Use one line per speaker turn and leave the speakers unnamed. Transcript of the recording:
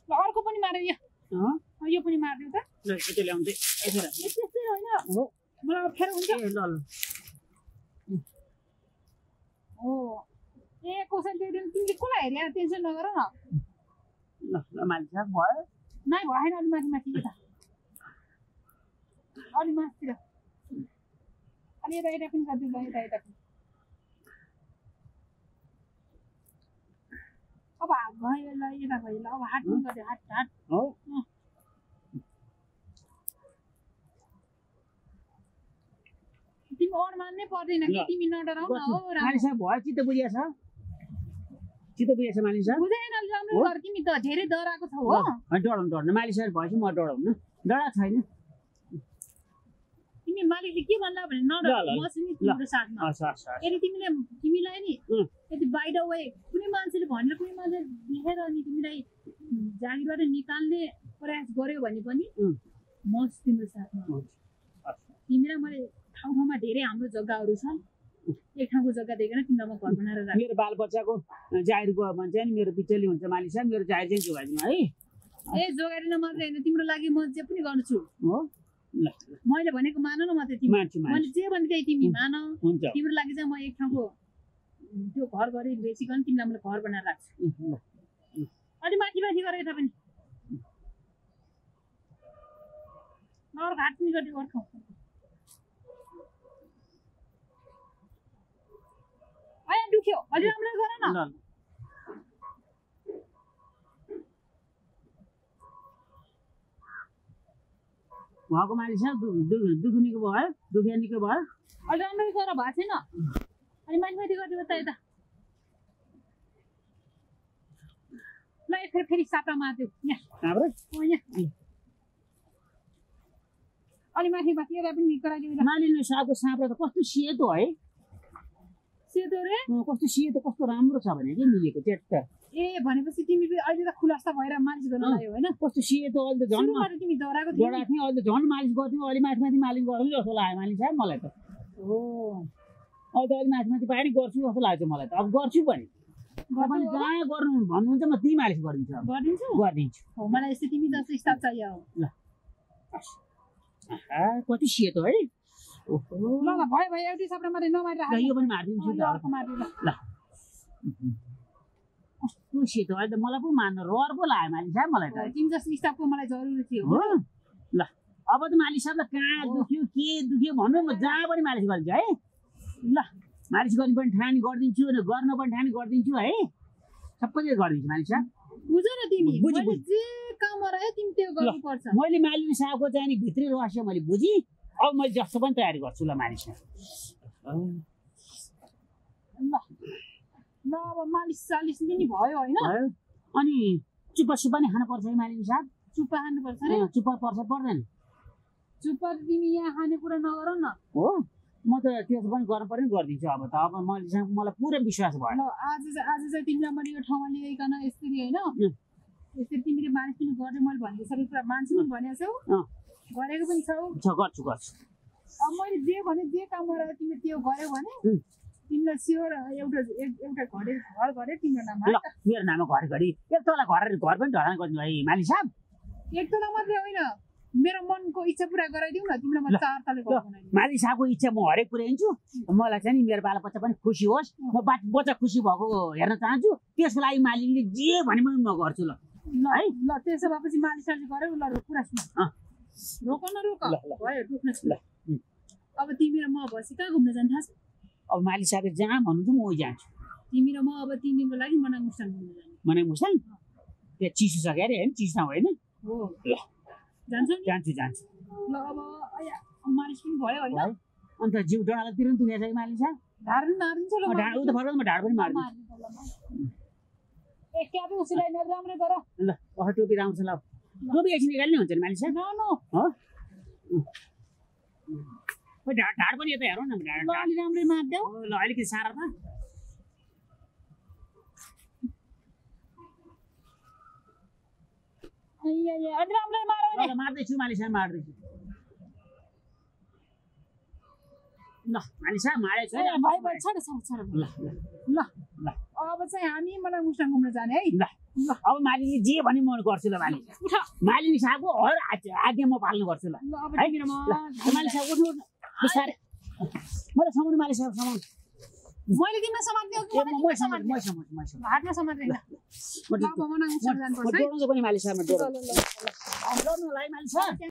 ल अर्को पनि मार्यो यो पनि मार्दियो त
ल यति ल्याउँदै यसो राख्नु
त्यस्तै होइन
हो
मलाई अप्ठ्यारो हुन्छ
ए ल ल
हो ए कसैले दिनु तिमीले कसलाई हेरे टेन्सन नगर न
ल ल मालिक साहब भयो
नाइ भएन अलि माथि माथि यता अलि माथितिर अलि यता यता पनि गरिदिनु यता यता पनि अब हात भयो ल यता भयो ल अब हात पनि गरिदियो हात हात
हो
तिमी अरू मान्नै पर्दैन कि तिमी नडराउ न हो
मालिक साहब भयो चित्त बुझिया छ मालिक साहब
बुझेन राम्रो गर तिमी त धेरै डराएको छौ हो
डराउनु मालिक साहब भएपछि म डराउनु डरा छैन
तिमी मालिकले के भन्ला भने नडराउ म छु नि तिम्रो साथमा यदि तिमीलाई नि यदि बाइ द वे कुनै मान्छेले भनेर कुनै मान्छे देखेर नि तिमीलाई जागिरबाट निकाल्ने प्रयास गर्यो भने पनि म छु तिम्रो साथमा तिमीलाई मैले ठाउँमा धेरै हाम्रो जग्गाहरू छन् एक ठाउँको जग्गा देखेर तिमीलाई म घर बनाएर राख्छु
मेरो बालबच्चाको जागिरको भन्छ नि मेरो बिचली हुन्छ मालिक साहब मेरो जागिर चाहिँ जोगाइदिनु है
ए जोगाइदिन मात्रै होइन तिम्रो लागि म जे पनि गर्छु
हो ल
मैले भनेको मान न मात्रै तिमी मैले जे भने त्यही तिमी मान
हुन्छ
तिम्रो लागि चाहिँ म एक ठाउँको त्यो घर गरी बेचिकन तिमीलाई मैले घर बनाएर राख्छु अलि माथि माथि गरेर यता पनि नर घाट पनि गरिदियो अर्को आया दुख्यो अलि राम्रो गर न
उहाँको मालिक साहब दुखुनीको भयो दुखिया निको भयो
अलि राम्रो गर भएको छैन अलि माथि माथि गरिदियो त यता ल फेरि सापा मार्दियो यहाँ अलि माथि माथि यता पनि गराइदियो
मालिकले साहबको साँपरा त कस्तो सेतो है
सेतो रे
कस्तो सेतो कस्तो राम्रो छ भने के मिलेको च्याट्ट
ए भनेपछि तिमी अहिले त खुलासा भएर मालिस गर्न लाग्यो हैन
कस्तो सेतो अहिले त झन्
तिमी डराएको
थियौ अहिले त झन् मालिस गर्थ्यौ अलि माथि माथि मालिस गर्नु जस्तो लाग्यो मालिक साहब मलाई त
हो
अहिले त अलि माथि माथि पाए नि गर्छु जस्तो लाग्छ मलाई त अब गर्छु भने तपाईले जहाँ गर्नु भन्नुहुन्छ म त्यही मालिस गरिदिन्छु
हो मलाई यस्तै तिमी जस्तो स्टाफ चाहियो
ल कति सेतो है
ओहो ल ल भयो एउटै सापरा मात्रै नमारेर
ल यो पनि मार्दिन्छु
ल अर्को मार्दिउ ल
कस्तो सेतो अहिले त मलाई पो मान्न रहर पो लाग्यो मालिक साहब मलाई त
तिमी जस्तो स्टाफको मलाई जरुरी थियो
हो ल अब त मालिक साहबलाई कहाँ दुख्यो के दुख्यो भन्नु म जहाँ पनि मालिस गरिदिन्छु है ल मालिस गर्ने पनि ठानी गरिदिन्छु गर्न पनि ठानी गरिदिन्छु है सबै गरिदिन्छु मालिक साहब
बुझ न तिमी मैले जे काम गराए तिमी त्यो गर्नुपर्छ
मैले मालिक साहबको चाहिँ नि भित्री रहस्य मैले बुझी अब मैले जस्तो पनि तयारी गर्छु ल मालिस साहब
ल अब मालिस चालिस पनि भयो होइन
अनि चुप्पा सुप्पा नै खानुपर्छ है मालिक साहब
चुप्पा खानुपर्छ रे
चुप्पा पर्छ पर्दैन
चुप्पा तिमी यहाँ खाने कुरा नगर न
हो म त त्यसो पनि गर्नु पर्यो गरिदिन्छु अब त अब मालिक साहब मलाई पुरै विश्वास भयो
ल आज चाहिँ तिमीलाई मैले यो ठाउँमा ल्याइकन यसरी होइन यसरी तिमीले मालिस पनि गर्ने मैले भनेको सबै कुरा मान्छे पनि भनेको छौ गरेको पनि छौ
गर्छु
अब मैले जे भने जे काम गरेर तिमीले त्यो गर्यौ भने तिमीलाई स्योर एउटा घर गरे तिम्रो नाममा
मेरो नाममा घरि एक तला घर पनि ढलान गरिदिनु है मालिक साहब
एक तला मात्रै होइन मेरो मनको इच्छा पुरा गराइदिउ न तिमीलाई म 4 तले घर बनाइदिन्छु
मालिक साहबको इच्छा म हरेक पुर्याइदिन्छु मलाई चाहिँ नि मेरो बालबच्चा पनि खुसी होस् म बच्चा खुसी भएको हेर्न चाहन्छु त्यसको लागि मालिकले जे भने पनि म गर्छु ल
है ल त्यसो भएपछि मालिक साहबले गर्यो ल कुरा सुन रोक न रोक भयो रोक्न ल अब तिमी र म भएपछि कहाँ घुम्न जान थाहा छ
अब मालिक साहबले जहाँ भन्नुहुन्छ म उही जान्छु
तिमी र म अब 3 दिनको लागि मनाङ मुस्ताङ घुम्न जाने
मनाङ मुस्ताङ त्यो चिसो छ अरे हैन चिसो होइन
हो
ल
जान्छु ल अब मालिस पनि भयो होइन
अन्त जिउ डडालतिर पनि दुखेछ है मालिक साहब
ढाड पनि मार्दिन्छ ल
ढाड उता फर्क म ढाड पनि मार्दिन्छु
एक क्याबे उसिलाई न राम्रो गर
ल टोपी राम्रो छ ल टोपी एकछिन निकाल्ने हुन्छ नि मालिक साहब हो ढाड पनि यता हेरौँ न ढाड
अलि राम्रै मार्देऊ
ल अलिकति सारा त
अलि राम्रै मारौ
ल मार्दैछु मालिक साहब मार्दैछु ल मालिक साहब मारेछु
भाइ छोड ल ल ल अब चाहिँ हामी मलाई मुस्ताङ घुम्न जाने है
ल अब मालिकले जे भने म गर्छु ल मालिक मालिक साहबको हर आज्ञा म पालन गर्छु ल
अब
है
तिमीले
मालिक साहब उठ्नु बिस्तारै मलाई समाउनु मालिक साहब समाउनु
मैले तिमीलाई समात्दियो कि
म
हातमा समात्दैन अब मलाई मुस्ताङ जानुपर्छ है
पनि मालिक साहब म डोर्नु ल मालिक साहब